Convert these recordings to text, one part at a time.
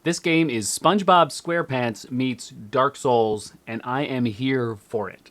This game is SpongeBob SquarePants meets Dark Souls, and I am here for it.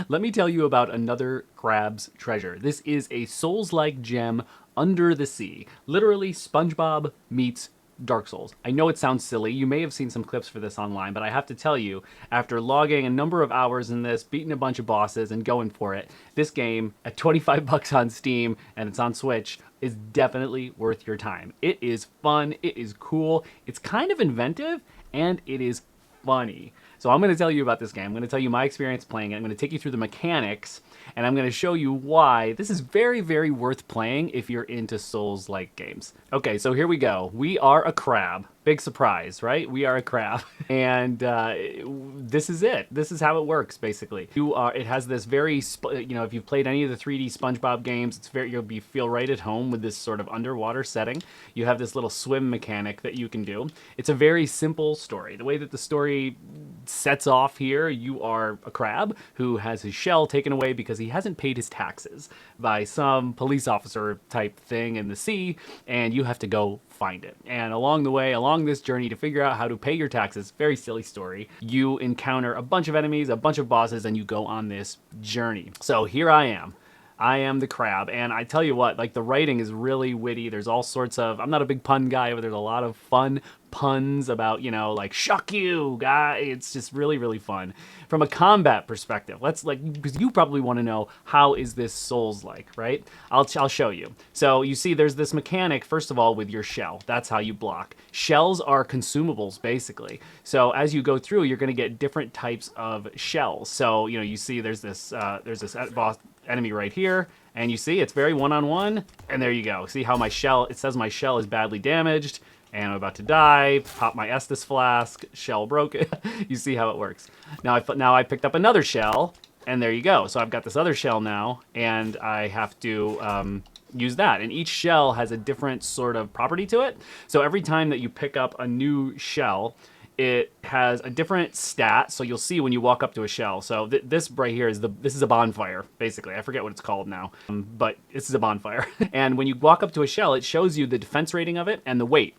Let me tell you about another crab's treasure. This is a Souls-like gem under the sea. Literally, SpongeBob meets Dark Souls. I know it sounds silly. You may have seen some clips for this online, but I have to tell you, after logging a number of hours in this, beating a bunch of bosses and going for it, this game at 25 bucks on Steam and it's on Switch is definitely worth your time. It is fun, it is cool, it's kind of inventive, and it is funny. So I'm going to tell you about this game. I'm going to tell you my experience playing it. I'm going to take you through the mechanics, and I'm going to show you why this is very, very worth playing if you're into Souls-like games. Okay, so here we go. We are a crab. Big surprise, right? We are a crab. And this is it. This is how it works, basically. It has this very, if you've played any of the 3D SpongeBob games, feel right at home with this sort of underwater setting. You have this little swim mechanic that you can do. It's a very simple story. The way that the story sets off here, you are a crab who has his shell taken away because he hasn't paid his taxes by some police officer type thing in the sea, and you have to go find it. And along the way, along this journey to figure out how to pay your taxes, very silly story, you encounter a bunch of enemies, a bunch of bosses, and you go on this journey. So here I am. I am the crab, and I tell you what, like, the writing is really witty. There's all sorts of, I'm not a big pun guy, but there's a lot of fun puns about, like, shuck you, guy. It's just really, really fun. From a combat perspective, because you probably want to know, how is this Souls-like, right? I'll show you. So you see there's this mechanic, first of all, with your shell. That's how you block. Shells are consumables, basically. So as you go through, you're going to get different types of shells. So, you see there's this boss enemy right here, and you see it's very one-on-one, and there you go. See how my shell, it says my shell is badly damaged, and I'm about to die. Pop my Estus flask, shell broken. You see how it works. Now I picked up another shell, and there you go. So I've got this other shell now, and I have to use that. And each shell has a different sort of property to it. So every time that you pick up a new shell, it has a different stat, so you'll see when you walk up to a shell. So this right here this is a bonfire, basically. I forget what it's called now, but this is a bonfire. And when you walk up to a shell, it shows you the defense rating of it and the weight.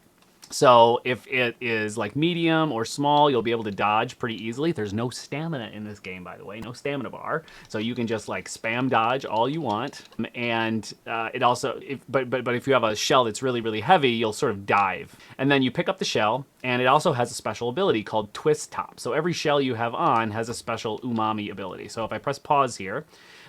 So if it is like medium or small, you'll be able to dodge pretty easily. There's no stamina in this game, by the way, no stamina bar. So you can just like spam dodge all you want. And it also, but if you have a shell that's really, really heavy, you'll sort of dive. And then you pick up the shell, and it also has a special ability called Twist Top. So every shell you have on has a special umami ability. So if I press pause here,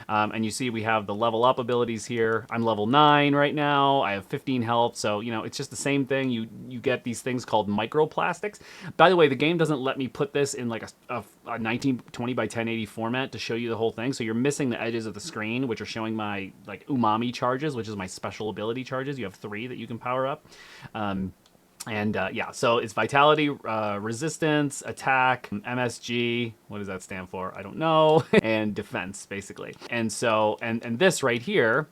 and you see we have the level up abilities here. I'm level 9 right now. I have 15 health. So, it's just the same thing. You get these things called microplastics. By the way, the game doesn't let me put this in like a 1920 by 1080 format to show you the whole thing. So you're missing the edges of the screen, which are showing my like umami charges, which is my special ability charges. You have 3 that you can power up. So it's vitality, resistance, attack, MSG, what does that stand for? I don't know, and defense, basically. And so, and this right here,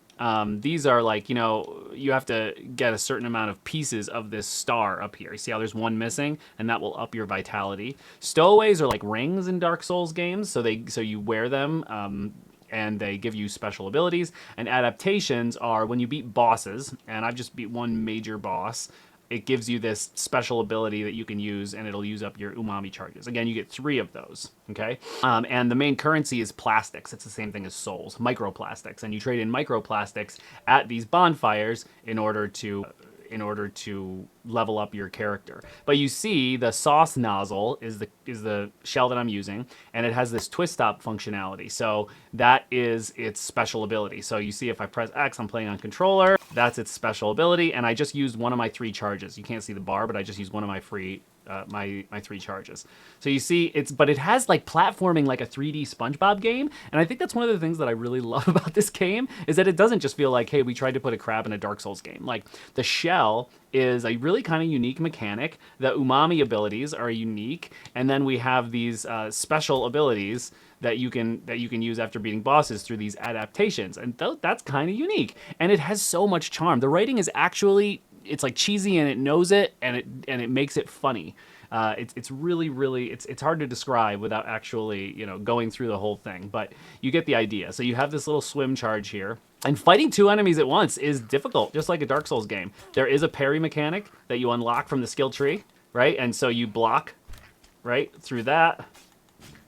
these are like, you have to get a certain amount of pieces of this star up here. You see how there's one missing, and that will up your vitality. Stowaways are like rings in Dark Souls games, so you wear them, and they give you special abilities. And adaptations are when you beat bosses, and I've just beat one major boss, it gives you this special ability that you can use, and it'll use up your umami charges. Again, you get 3 of those, okay? And the main currency is plastics. It's the same thing as souls, microplastics. And you trade in microplastics at these bonfires in order to level up your character. But you see the sauce nozzle is the shell that I'm using, and it has this twist top functionality. So that is its special ability. So you see if I press X, I'm playing on controller, that's its special ability, and I just used one of my 3 charges. You can't see the bar, but I just used one of my my 3 charges. So you see, but it has like platforming like a 3D SpongeBob game, and I think that's one of the things that I really love about this game, is that it doesn't just feel like, hey, we tried to put a crab in a Dark Souls game. Like, the shell is a really kind of unique mechanic. The umami abilities are unique, and then we have these special abilities that you can use after beating bosses through these adaptations, and that's kind of unique. And it has so much charm. The writing is actually, it's like cheesy, and it knows it, and it makes it funny. It's really, really, it's hard to describe without actually, going through the whole thing, but you get the idea. So you have this little swim charge here, and fighting 2 enemies at once is difficult, just like a Dark Souls game. There is a parry mechanic that you unlock from the skill tree. right? And so you block, right, through that.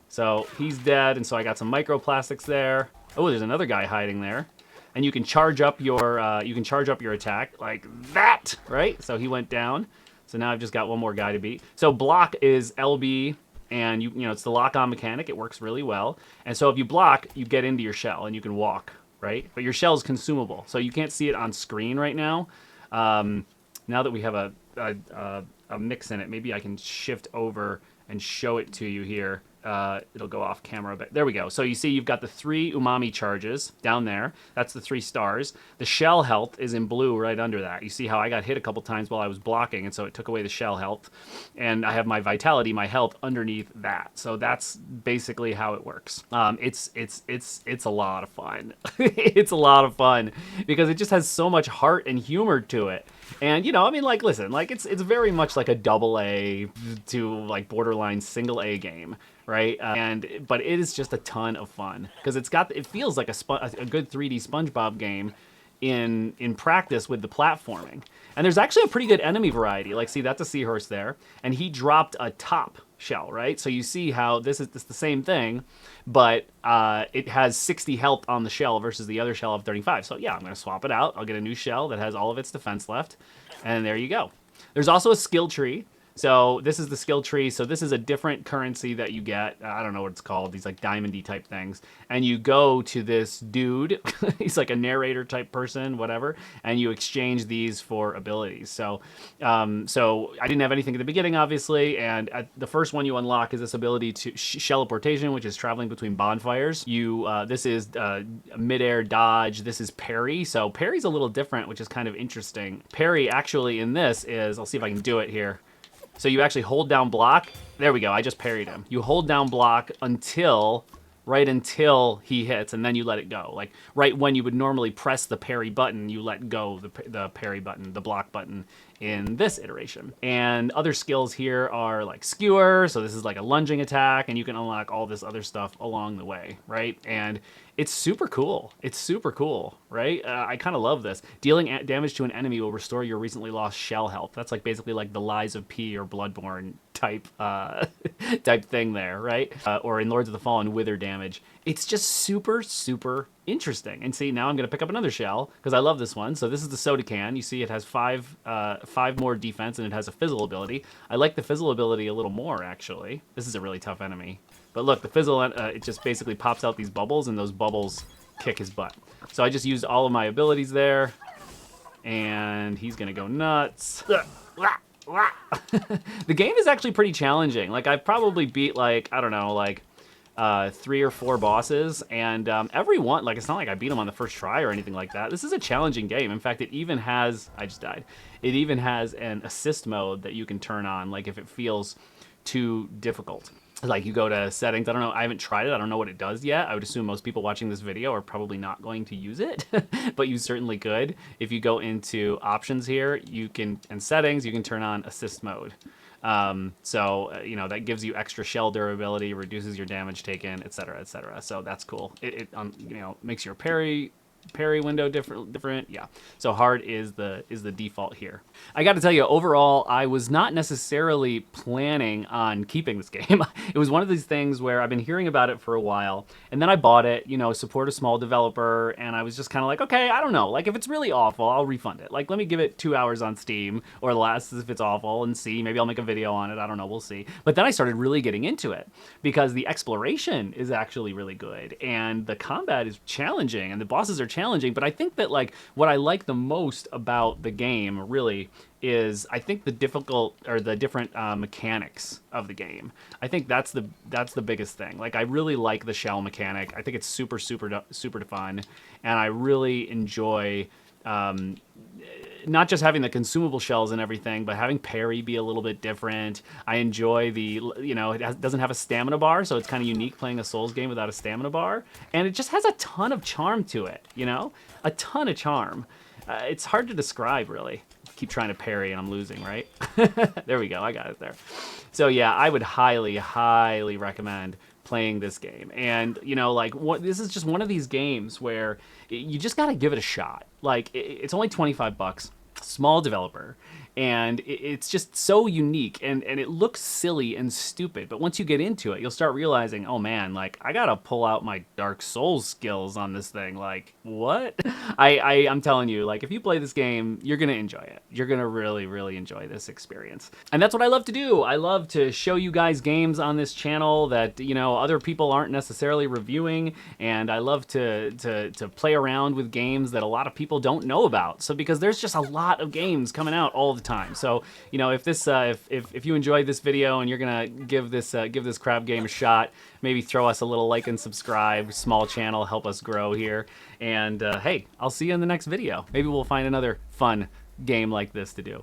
So he's dead, and so I got some microplastics there. Oh, there's another guy hiding there. And you can charge up your attack like that, right? So he went down. So now I've just got one more guy to beat. So block is LB, and you know it's the lock-on mechanic. It works really well. And so if you block, you get into your shell and you can walk, right? But your shell is consumable, so you can't see it on screen right now. Now that we have a mix in it, maybe I can shift over and show it to you here. It'll go off camera, but there we go. So you see you've got the 3 umami charges down there. That's the 3 stars. The shell health is in blue right under that. You see how I got hit a couple times while I was blocking, and so it took away the shell health. And I have my vitality, my health underneath that. So that's basically how it works. It's a lot of fun. It's a lot of fun because it just has so much heart and humor to it. And you know, I mean, like, listen, like it's very much like a AA to like borderline single A game, right? But it is just a ton of fun because it feels like a good 3D SpongeBob game in practice with the platforming. And there's actually a pretty good enemy variety. Like, see, that's a seahorse there, and he dropped a top shell, right? So you see how this is the same thing, but it has 60 health on the shell versus the other shell of 35. So yeah, I'm going to swap it out. I'll get a new shell that has all of its defense left, and there you go. There's also a skill tree. So this is the skill tree. So this is a different currency that you get. I don't know what it's called. These like diamondy type things. And you go to this dude. He's like a narrator type person, whatever. And you exchange these for abilities. So so I didn't have anything at the beginning, obviously. And the first one you unlock is this ability to shelliportation, which is traveling between bonfires. This is midair dodge. This is parry. So parry's a little different, which is kind of interesting. Parry actually in this is, I'll see if I can do it here. So you actually hold down block. There we go. I just parried him. You hold down block until he hits, and then you let it go. Like right when you would normally press the parry button, you let go the parry button, the block button in this iteration. And other skills here are like skewer. So this is like a lunging attack, and you can unlock all this other stuff along the way, right? And it's super cool. It's super cool, right? I kind of love this. Dealing damage to an enemy will restore your recently lost shell health. That's like basically like the Lies of P or Bloodborne type type thing there, right? Or in Lords of the Fallen, wither damage. It's just super, super interesting. And see, now I'm going to pick up another shell because I love this one. So this is the soda can. You see it has five more defense, and it has a fizzle ability. I like the fizzle ability a little more, actually. This is a really tough enemy. But look, the fizzle, it just basically pops out these bubbles, and those bubbles kick his butt. So I just used all of my abilities there, and he's going to go nuts. The game is actually pretty challenging. Like, I've probably beat, like, I don't know, like 3 or 4 bosses, and every one, like, it's not like I beat them on the first try or anything like that. This is a challenging game. In fact, it even has, I just died. It even has an assist mode that you can turn on, like if it feels too difficult. Like you go to settings, I don't know, I haven't tried it, I don't know what it does yet. I would assume most people watching this video are probably not going to use it, but you certainly could. If you go into options here, and settings, you can turn on assist mode. You know, that gives you extra shell durability, reduces your damage taken, etc., etc. So that's cool. It you know, makes your parry window different. Yeah, so hard is the default here. I got to tell you, overall, I was not necessarily planning on keeping this game. It was one of these things where I've been hearing about it for a while, and then I bought it, you know, support a small developer, and I was just kind of like, okay, I don't know, like if it's really awful, I'll refund it. Like, let me give it 2 hours on Steam or less if it's awful, and see, maybe I'll make a video on it. I don't know, we'll see. But then I started really getting into it because the exploration is actually really good, and the combat is challenging, and the bosses are challenging. But I think that, like, what I like the most about the game really is, I think, the different mechanics of the game. I think that's the biggest thing. Like, I really like the shell mechanic. I think it's super fun, and I really enjoy not just having the consumable shells and everything, but having parry be a little bit different. I enjoy you know, it doesn't have a stamina bar, so it's kind of unique playing a Souls game without a stamina bar. And it just has a ton of charm to it, you know? A ton of charm. It's hard to describe, really. Keep trying to parry and I'm losing, right? There we go, I got it there. So yeah, I would highly recommend playing this game. And, you know, like, this is just one of these games where you just got to give it a shot. Like, it's only $25, small developer, and it's just so unique, and it looks silly and stupid, but once you get into it, you'll start realizing, oh man, like I gotta pull out my Dark Souls skills on this thing. Like, what? I'm telling you, like, if you play this game, you're gonna enjoy it. You're gonna really enjoy this experience. And that's what I love to do. I love to show you guys games on this channel that, you know, other people aren't necessarily reviewing, and I love to play around with games that a lot of people don't know about. So because there's just a lot of games coming out all the time. So, you know, if this if you enjoyed this video and you're gonna give this crab game a shot, maybe throw us a little like and subscribe. Small channel, help us grow here. And hey, I'll see you in the next video. Maybe we'll find another fun game like this to do.